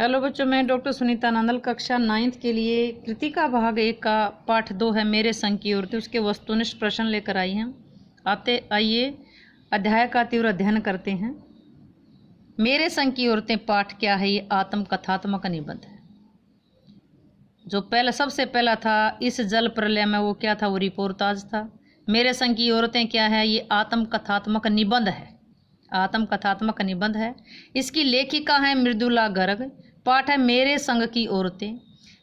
Hello बच्चों, मैं doctor Sunita Nandal कक्षा 9th के लिए कृतिका भाग 1 का पाठ 2 है मेरे संग की औरतें, उसके वस्तुनिष्ठ प्रश्न लेकर आई हैं। आइए अध्याय का तीव्र अध्ययन करते हैं। मेरे संग की औरतें पाठ क्या है? ये आत्मकथात्मक निबंध है। जो सबसे पहला था इस जल प्रलय में, वो क्या था? वो रिपोर्टाज था। मेरे संग की औरतें क्या है? ये आत्मकथात्मक निबंध है। आत्मकथात्मक निबंध है। इसकी लेखिका है मृदुला गर्ग। पाठ है मेरे संग की औरतें।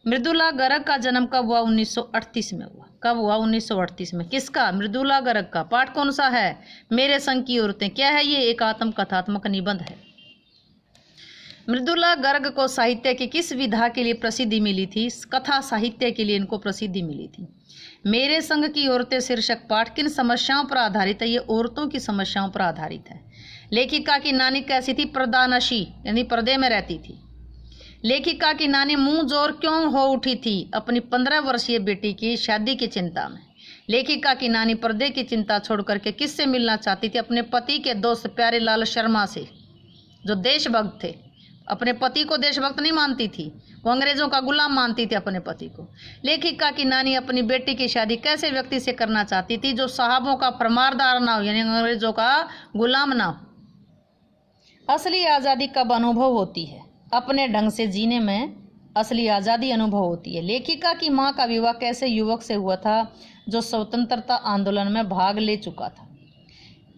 मृदुला गर्ग का जन्म कब हुआ? 1938 में हुआ। कब हुआ? 1938 में। किसका? मृदुला गर्ग का। पाठ कौन सा है? मेरे संग की औरतें। क्या है ये? एक आत्मकथात्मक निबंध है। मृदुला गर्ग को साहित्य की किस विधा के लिए प्रसिद्धि मिली थी? कथा साहित्य के लिए इनको प्रसिद्धि मिली थी। मेरे संग की औरतें शीर्षक पाठ किन समस्याओं पर आधारित है? ये औरतों की समस्याओं पर आधारित है। लेखिका की नानी कैसी थी? पर्दानशी, यानी पर्दे में रहती थी। लेखिका की नानी मुंह जोर क्यों हो उठी थी? अपनी 15 वर्षीय बेटी की शादी की चिंता में। लेखिका की नानी पर्दे की चिंता छोड़ करके किससे मिलना चाहती थी? अपने पति के दोस्त प्यारेलाल शर्मा से, जो देशभक्त थे। अपने पति को देशभक्त नहीं मानती थी, वो अंग्रेजों का गुलाम मानती थी अपने पति को। लेखिका की नानी अपनी बेटी की शादी कैसे व्यक्ति से करना चाहती थी? जो साहबों का फरमानदार ना हो, यानी अंग्रेजों का गुलाम ना हो। असली आज़ादी कब अनुभव होती है? अपने ढंग से जीने में असली आज़ादी अनुभव होती है। लेखिका की माँ का विवाह कैसे युवक से हुआ था? जो स्वतंत्रता आंदोलन में भाग ले चुका था,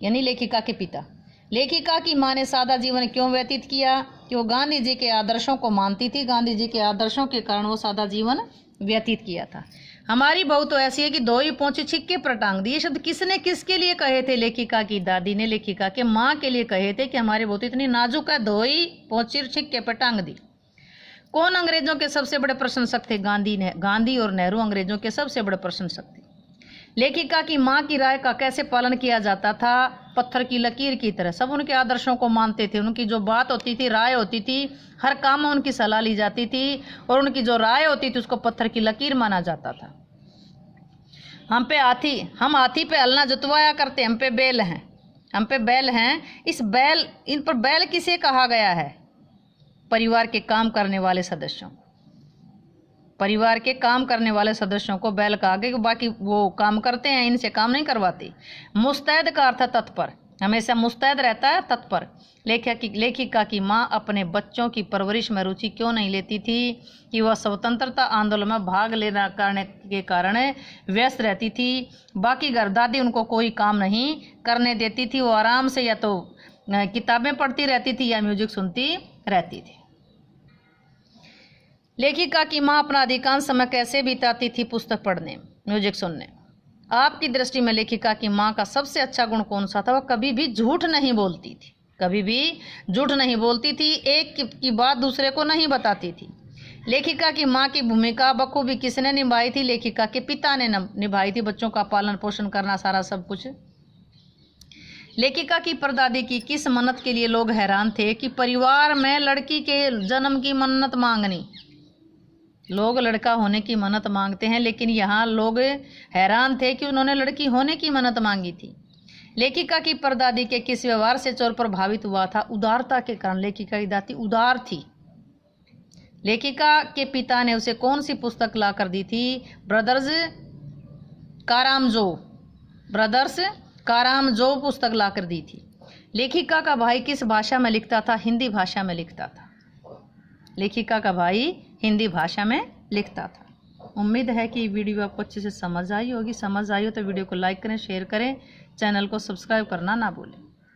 यानी लेखिका के पिता। लेखिका की माँ ने सादा जीवन क्यों व्यतीत किया? कि वो गांधी जी के आदर्शों को मानती थी। गांधी जी के आदर्शों के कारण वो सादा जीवन व्यतीत किया था। हमारी बहू तो ऐसी है कि दो ही पोंछे छिक्के पर टांग दी। ये शब्द किसने किसके लिए कहे थे? लेखिका की दादी ने लेखिका के माँ के लिए कहे थे कि हमारी बहू तो इतनी नाजुक है, दो ही पोंछे छिक्के पर टांग दी। कौन अंग्रेजों के सबसे बड़े प्रशंसक थे? गांधी और नेहरू अंग्रेजों के सबसे बड़े प्रशंसक थे। लेखिका की माँ की राय का कैसे पालन किया जाता था? पत्थर की लकीर की तरह। सब उनके आदर्शों को मानते थे। उनकी जो बात होती थी, राय होती थी, हर काम में उनकी सलाह ली जाती थी, और उनकी जो राय होती थी उसको पत्थर की लकीर माना जाता था। हम हाथी पे हलना जुतवाया करते, हम पे बैल हैं, हम पे बैल हैं। इन पर बैल किसे कहा गया है? परिवार के काम करने वाले सदस्यों। परिवार के काम करने वाले सदस्यों को बैल कहा गया, बाकी वो काम करते हैं, इनसे काम नहीं करवाते। मुस्तैद का अर्थ है तत्पर, हमेशा मुस्तैद रहता है, तत्पर। लेखिका की माँ अपने बच्चों की परवरिश में रुचि क्यों नहीं लेती थी? कि वह स्वतंत्रता आंदोलन में भाग लेना करने के कारण व्यस्त रहती थी। बाकी घर दादी उनको कोई काम नहीं करने देती थी। वो आराम से या तो किताबें पढ़ती रहती थी या म्यूजिक सुनती रहती थी। लेखिका की माँ अपना अधिकांश समय कैसे बिताती थी? पुस्तक पढ़ने, म्यूजिक सुनने। आपकी दृष्टि में लेखिका की माँ का सबसे अच्छा गुण कौन सा था? वह कभी भी झूठ नहीं बोलती थी। कभी भी झूठ नहीं बोलती थी। एक की बात दूसरे को नहीं बताती थी। लेखिका की माँ की भूमिका बखूबी किसने निभाई थी? लेखिका के पिता ने निभाई थी। बच्चों का पालन पोषण करना, सारा सब कुछ। लेखिका की परदादी की किस मन्नत के लिए लोग हैरान थे? कि परिवार में लड़की के जन्म की मन्नत मांगनी। लोग लड़का होने की मन्नत मांगते हैं, लेकिन यहाँ लोग हैरान थे कि उन्होंने लड़की होने की मन्नत मांगी थी। लेखिका की परदादी के किस व्यवहार से चोर प्रभावित हुआ था? उदारता के कारण। लेखिका की दादी उदार थी। लेखिका के पिता ने उसे कौन सी पुस्तक ला कर दी थी? ब्रदर्स कारामजो पुस्तक ला कर दी थी। लेखिका का भाई किस भाषा में लिखता था? हिंदी भाषा में लिखता था। लेखिका का भाई हिंदी भाषा में लिखता था। उम्मीद है कि वीडियो आपको अच्छे से समझ आई होगी। समझ आई हो तो वीडियो को लाइक करें, शेयर करें, चैनल को सब्सक्राइब करना ना भूलें।